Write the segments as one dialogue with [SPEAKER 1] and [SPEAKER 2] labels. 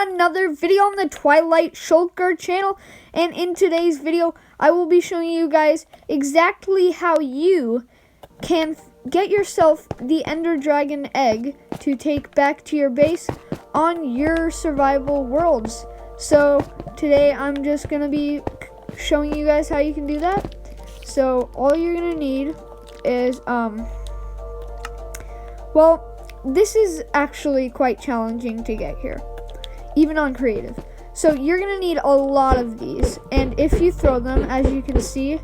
[SPEAKER 1] another video on the Twilight Shulker channel, and in today's video I will be showing you guys exactly how you can get yourself the Ender Dragon egg to take back to your base on your survival worlds. So today I'm just gonna be showing you guys how you can do that. So all you're gonna need is well, this is actually quite challenging to get here, even on creative. So you're gonna need a lot of these, and if you throw them, as you can see,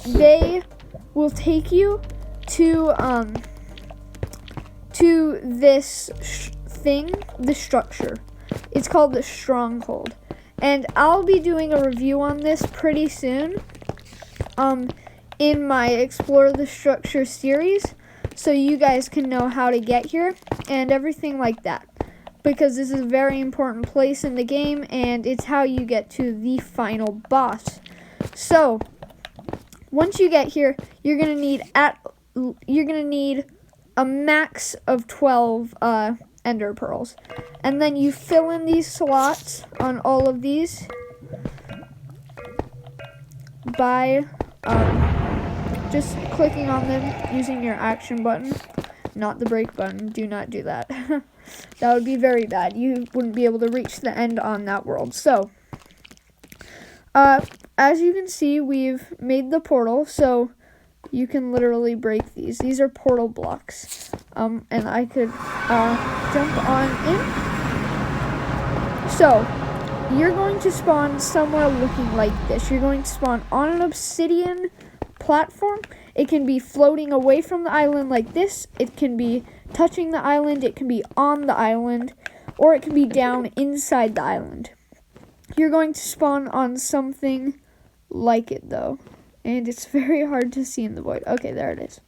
[SPEAKER 1] they will take you to this thing, the structure. It's called the Stronghold, and I'll be doing a review on this pretty soon in my Explore the Structure series, so you guys can know how to get here and everything like that, because this is a very important place in the game and it's how you get to the final boss. So once you get here, you're gonna need a max of 12 ender pearls, and then you fill in these slots on all of these by just clicking on them using your action button, not the break button. Do not do that. That would be very bad. You wouldn't be able to reach the end on that world. So as you can see, we've made the portal, so you can literally break these. These are portal blocks, and I could jump on in. So you're going to spawn somewhere looking like this. You're going to spawn on an obsidian platform. It can be floating away from the island like this. It can be touching the island. It can be on the island, or it can be down inside the island. You're going to spawn on something like it though, and it's very hard to see in the void. Okay, there it is.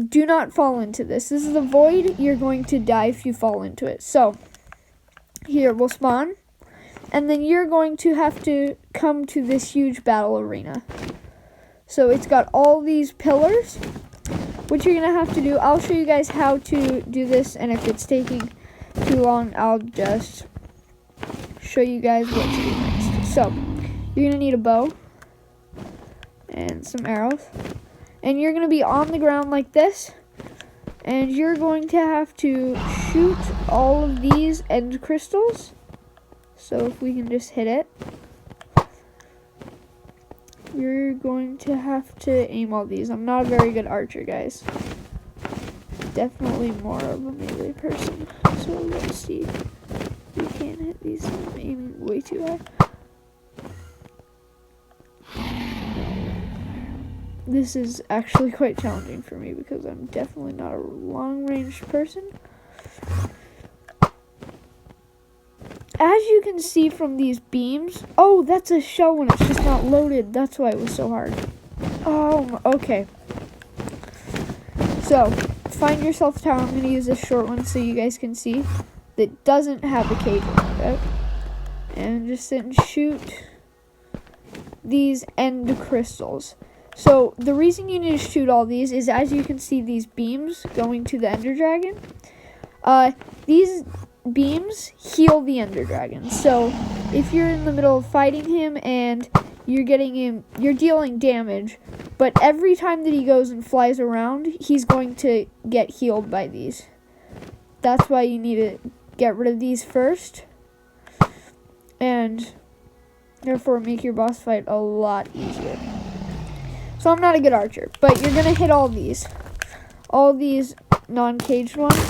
[SPEAKER 1] Do not fall into this. This is the void. You're going to die if you fall into it. So here we'll spawn, and then you're going to have to come to this huge battle arena. So it's got all these pillars. What you're gonna have to do, I'll show you guys how to do this, and if it's taking too long, I'll just show you guys what to do next. So you're gonna need a bow and some arrows, and you're gonna be on the ground like this, and you're going to have to shoot all of these end crystals. So if we can just hit it, you're going to have to aim all these. I'm not a very good archer, guys. Definitely more of a melee person. So let's see if we can hit these. I'm aiming way too high. This is actually quite challenging for me because I'm definitely not a long-range person. As you can see from these beams, oh, that's a shell when it's just not loaded. That's why it was so hard. Oh, okay. So, find yourself a tower. I'm going to use this short one so you guys can see that doesn't have a cage around it. And just sit and shoot these end crystals. So, the reason you need to shoot all these is, as you can see, these beams going to the Ender Dragon. These beams heal the Ender Dragon. So if you're in the middle of fighting him and you're dealing damage, but every time that he goes and flies around, he's going to get healed by these. That's why you need to get rid of these first, and therefore make your boss fight a lot easier. So I'm not a good archer, but you're gonna hit all these non-caged ones.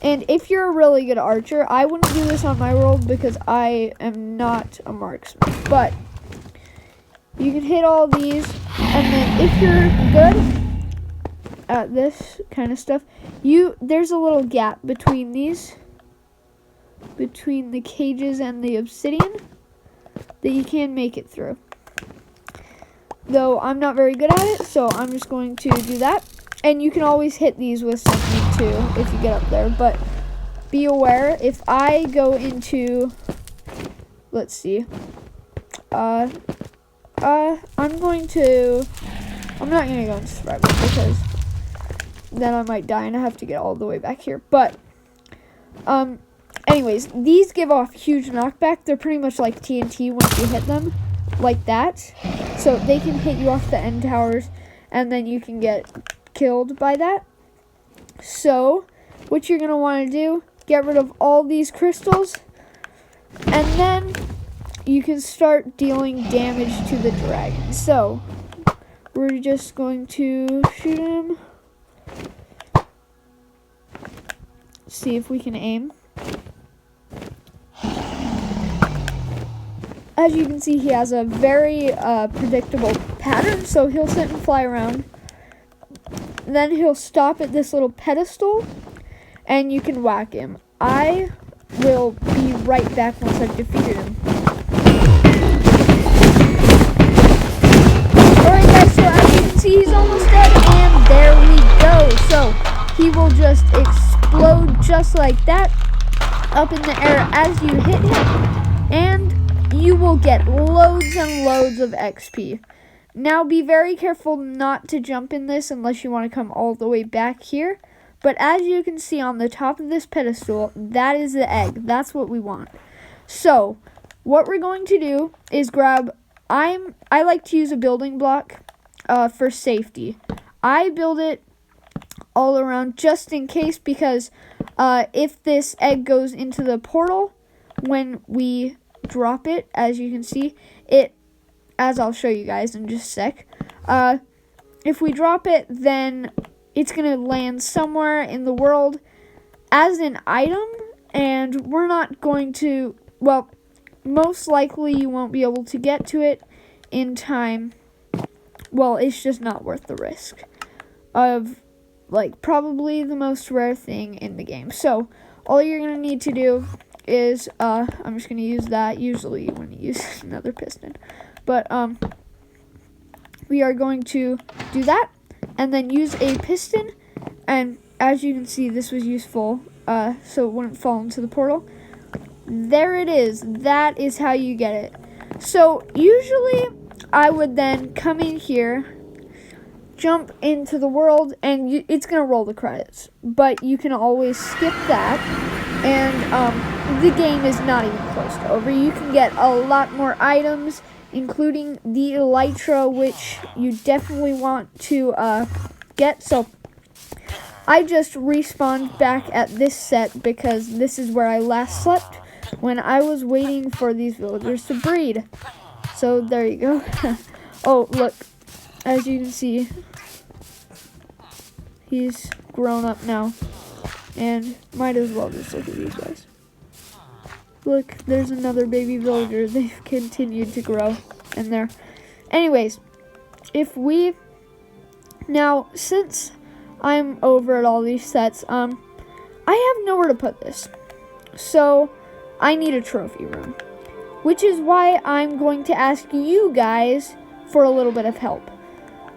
[SPEAKER 1] And if you're a really good archer, I wouldn't do this on my world because I am not a marksman. But you can hit all these, and then if you're good at this kind of stuff, there's a little gap between these, between the cages and the obsidian, that you can make it through. Though I'm not very good at it, so I'm just going to do that. And you can always hit these with something too if you get up there, but be aware, if I go into, let's see, I'm not going to go into survival because then I might die and I have to get all the way back here. But Anyways, these give off huge knockback. They're pretty much like TNT once you hit them, like that. So they can hit you off the end towers, and then you can get killed by that. So, what you're going to want to do, get rid of all these crystals, and then you can start dealing damage to the dragon. So, we're just going to shoot him. See if we can aim. As you can see, he has a very predictable pattern, so he'll sit and fly around. Then he'll stop at this little pedestal, and you can whack him. I will be right back once I've defeated him. Alright guys, so as you can see, he's almost dead, and there we go. So, he will just explode just like that, up in the air as you hit him, and you will get loads and loads of XP. Now, be very careful not to jump in this unless you want to come all the way back here. But as you can see on the top of this pedestal, that is the egg. That's what we want. So, what we're going to do is grab... I like to use a building block for safety. I build it all around just in case, because if this egg goes into the portal, when we drop it, as you can see, as I'll show you guys in just a sec, if we drop it, then it's going to land somewhere in the world as an item, and we're not going to, well, most likely you won't be able to get to it in time. Well, it's just not worth the risk of, like, probably the most rare thing in the game. So, all you're going to need to do is, I'm just going to use that, usually when you use another piston. But, we are going to do that, and then use a piston, and as you can see, this was useful, so it wouldn't fall into the portal. There it is. That is how you get it. So, usually, I would then come in here, jump into the world, and it's going to roll the credits. But you can always skip that, and the game is not even close to over. You can get a lot more items, including the Elytra, which you definitely want to get. So, I just respawned back at this set because this is where I last slept when I was waiting for these villagers to breed. So, there you go. Oh, look. As you can see, he's grown up now. And might as well just look at these guys. Look, there's another baby villager. They've continued to grow in there. Anyways, now, since I'm over at all these sets, I have nowhere to put this. So, I need a trophy room. Which is why I'm going to ask you guys for a little bit of help.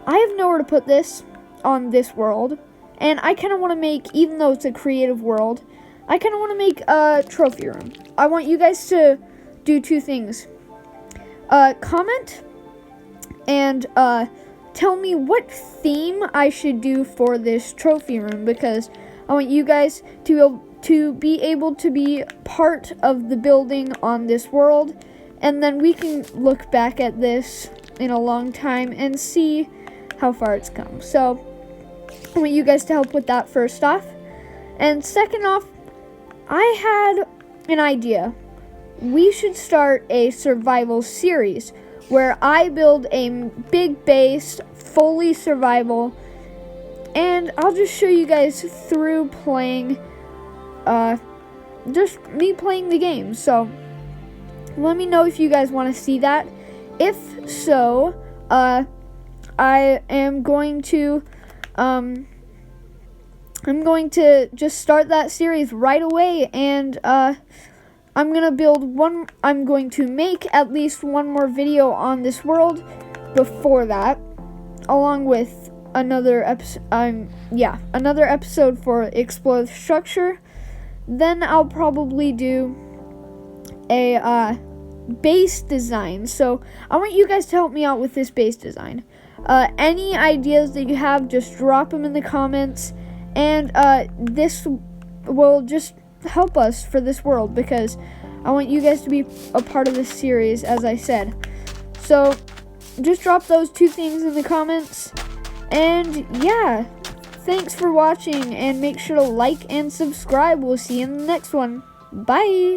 [SPEAKER 1] I have nowhere to put this on this world, and I kind of want to make, even though it's a creative world, I kind of want to make a trophy room. I want you guys to do two things. Comment and tell me what theme I should do for this trophy room, because I want you guys to be able to be part of the building on this world, and then we can look back at this in a long time and see how far it's come. So, I want you guys to help with that first off. And second off, I had an idea. We should start a survival series where I build a big base, fully survival, and I'll just show you guys through playing, just me playing the game. So, let me know if you guys want to see that. If so, I am going to, I'm going to just start that series right away, and, I'm going to make at least one more video on this world before that, along with another episode for Explore the Structure. Then I'll probably do a, base design. So I want you guys to help me out with this base design. Any ideas that you have, just drop them in the comments, and this will just help us for this world, because I want you guys to be a part of this series, as I said. So just drop those 2 things in the comments. And yeah, thanks for watching, and make sure to like and subscribe. We'll see you in the next one. Bye.